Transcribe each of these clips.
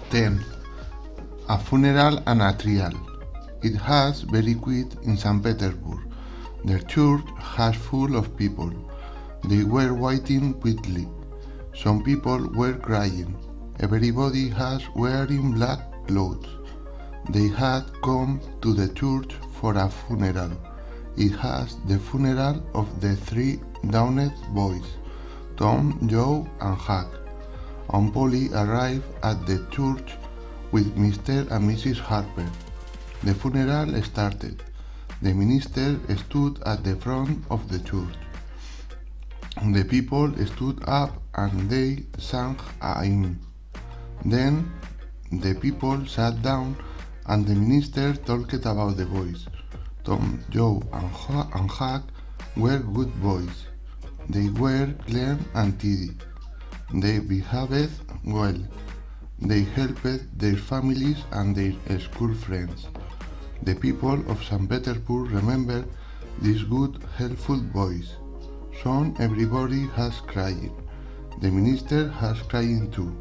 10. A funeral and a trial. It has very quiet in St. Petersburg. The church has full of people. They were waiting quickly. Some people were crying. Everybody has wearing black clothes. They had come to the church for a funeral. It has the funeral of the three Downed boys, Tom, Joe, and Huck. And Polly arrived at the church with Mr. and Mrs. Harper. The funeral started. The minister stood at the front of the church. The people stood up and they sang a hymn. Then the people sat down and the minister talked about the boys. Tom, Joe, and Huck were good boys. They were clean and tidy. They behaved well. They helped their families and their school friends. The people of St. Petersburg remember these good, helpful boys. Soon everybody has crying. The minister has crying too.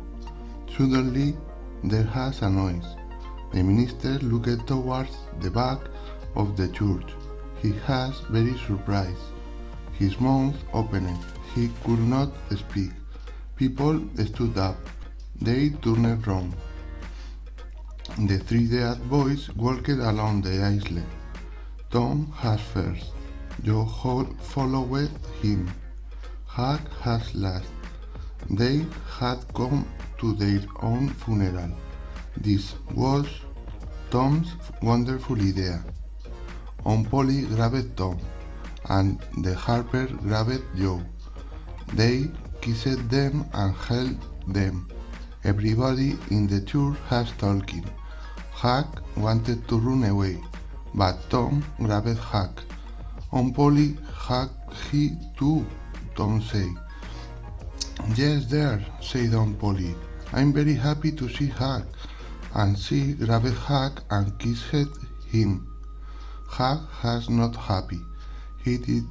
Suddenly there has a noise. The minister looked towards the back of the church. He was very surprised. His mouth opened. He could not speak. People stood up. They turned round. The three dead boys walked along the aisle. Tom was first. Joe followed him. Huck was last. They had come to their own funeral. This was Tom's wonderful idea. Polly grabbed Tom, and the Harper grabbed Joe. They kissed them and held them. Everybody in the church was talking. Huck wanted to run away, but Tom grabbed Huck. Polly hugged he too, Tom said. Yes, there, said Polly. I'm very happy to see Huck. And she grabbed Huck and kissed him. Huck was not happy. He did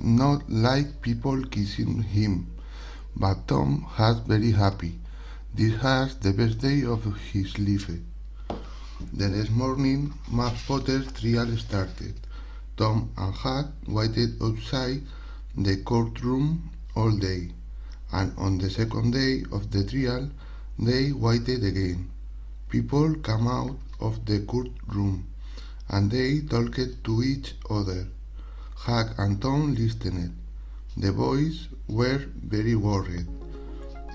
not like people kissing him. But Tom was very happy. This was the best day of his life. The next morning, Muff Potter's trial started. Tom and Huck waited outside the courtroom all day, and on the second day of the trial, they waited again. People came out of the courtroom, and they talked to each other. Huck and Tom listened. The boys were very worried.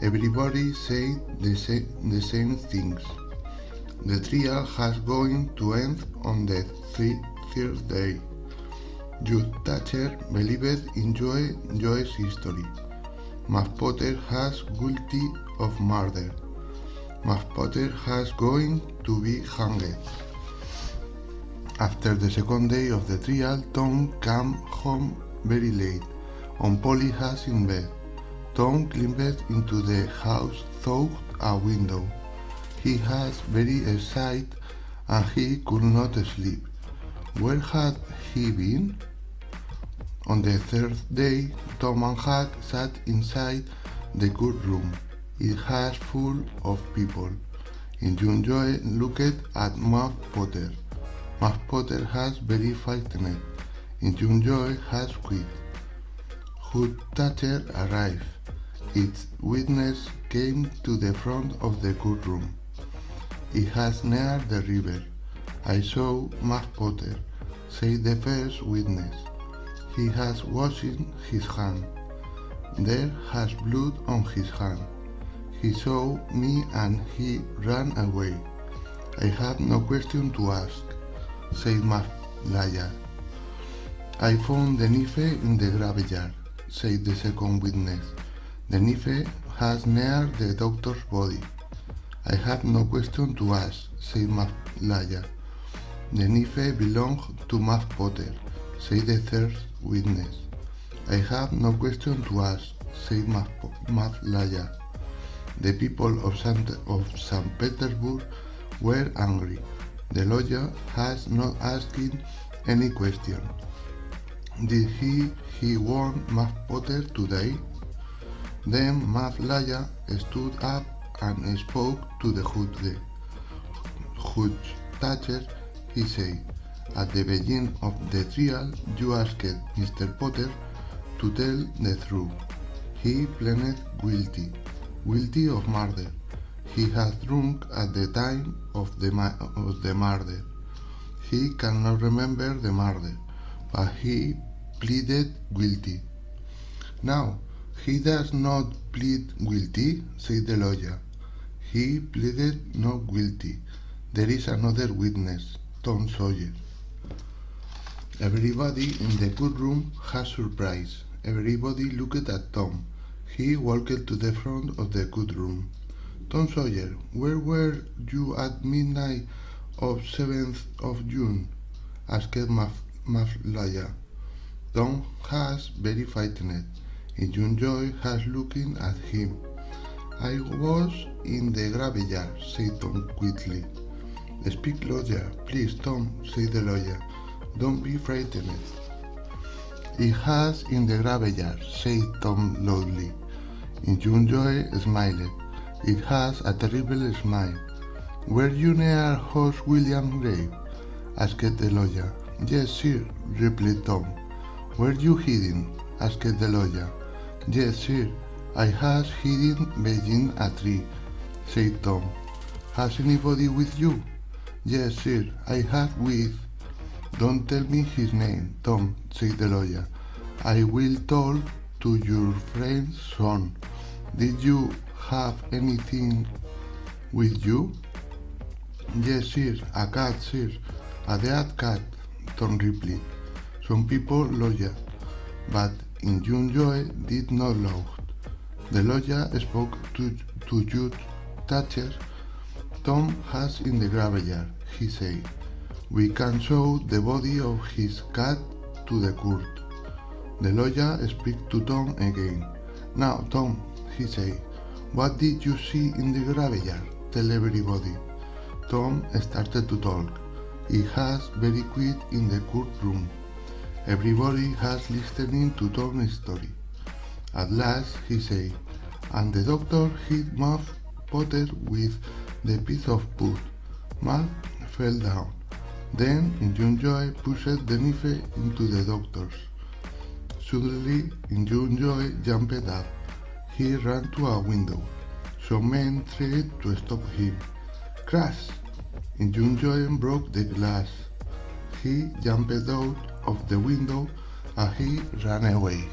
Everybody said the same things. The trial was going to end on the third day. Jude Thatcher believed in Joe's history. Muff Potter was guilty of murder. Muff Potter was going to be hanged. After the second day of the trial, Tom came home very late. Polly was in bed. Tom climbed into the house through a window. He was very excited and he could not sleep. Where had he been? On the third day, Tom and Huck sat inside the courtroom. It was full of people. Joe looked at Muff Potter. Muff Potter was very frightened. Joe was quit. Jude Thatcher arrived. Its witness came to the front of the courtroom. It was near the river. I saw Muff Potter, said the first witness. He was washing his hand. There was blood on his hand. He saw me and he ran away. I have no question to ask, said Muff Liar. I found the knife in the graveyard, said the second witness. The knife was near the doctor's body. I have no question to ask, said Muff Liar. The knife belonged to Muff Potter, said the third witness. I have no question to ask, said Muff Liar. The people of St. Petersburg were angry. The lawyer has not asking any question. Did he warn Muff Potter today? Then Maflaya stood up and spoke to the Judge Thatcher. He said, "At the beginning of the trial, you asked Mr. Potter to tell the truth. He pleaded guilty of murder. He had drunk at the time of the murder. He cannot remember the murder, but he pleaded guilty." "Now, he does not plead guilty," said the lawyer. "He pleaded not guilty. There is another witness, Tom Sawyer." Everybody in the courtroom was surprised. Everybody looked at Tom. He walked to the front of the courtroom. "Tom Sawyer, where were you at midnight of 7th of June?" asked Maflaya. Tom was very frightened, and John Joy was looking at him. "I was in the graveyard," said Tom quickly. "Speak louder, please, Tom," said the lawyer. "Don't be frightened." "It was in the graveyard," said Tom loudly. And John Joy smiled. It has a terrible smile. "Were you near Horse William's grave?" asked the lawyer. "Yes, sir," replied Tom. "Were you hidden?" asked the lawyer. "Yes, sir, I was hidden behind a tree," said Tom. "Has anybody with you?" "Yes, sir, I have with." "Don't tell me his name, Tom," said the lawyer. "I will talk to your friend's son. Did you have anything with you?" "Yes, sir, a cat, sir, a dead cat," Tom replied. Some people laughed, but John Joy did not laugh. The lawyer spoke to Judge Thatcher. "Tom was in the graveyard," he said. "We can show the body of his cat to the court." The lawyer spoke to Tom again. "Now, Tom," he said, "what did you see in the graveyard? Tell everybody." Tom started to talk. It was very quiet in the courtroom. Everybody was listening to Tom's story. At last he said, "And the doctor hit Muff Potter with the piece of wood. Muff fell down. Then John Joy pushed the knife into the doctor's. Suddenly, John Joy jumped up. He ran to a window. Some men tried to stop him. Crash! John Joy broke the glass. He jumped out of the window and he ran away.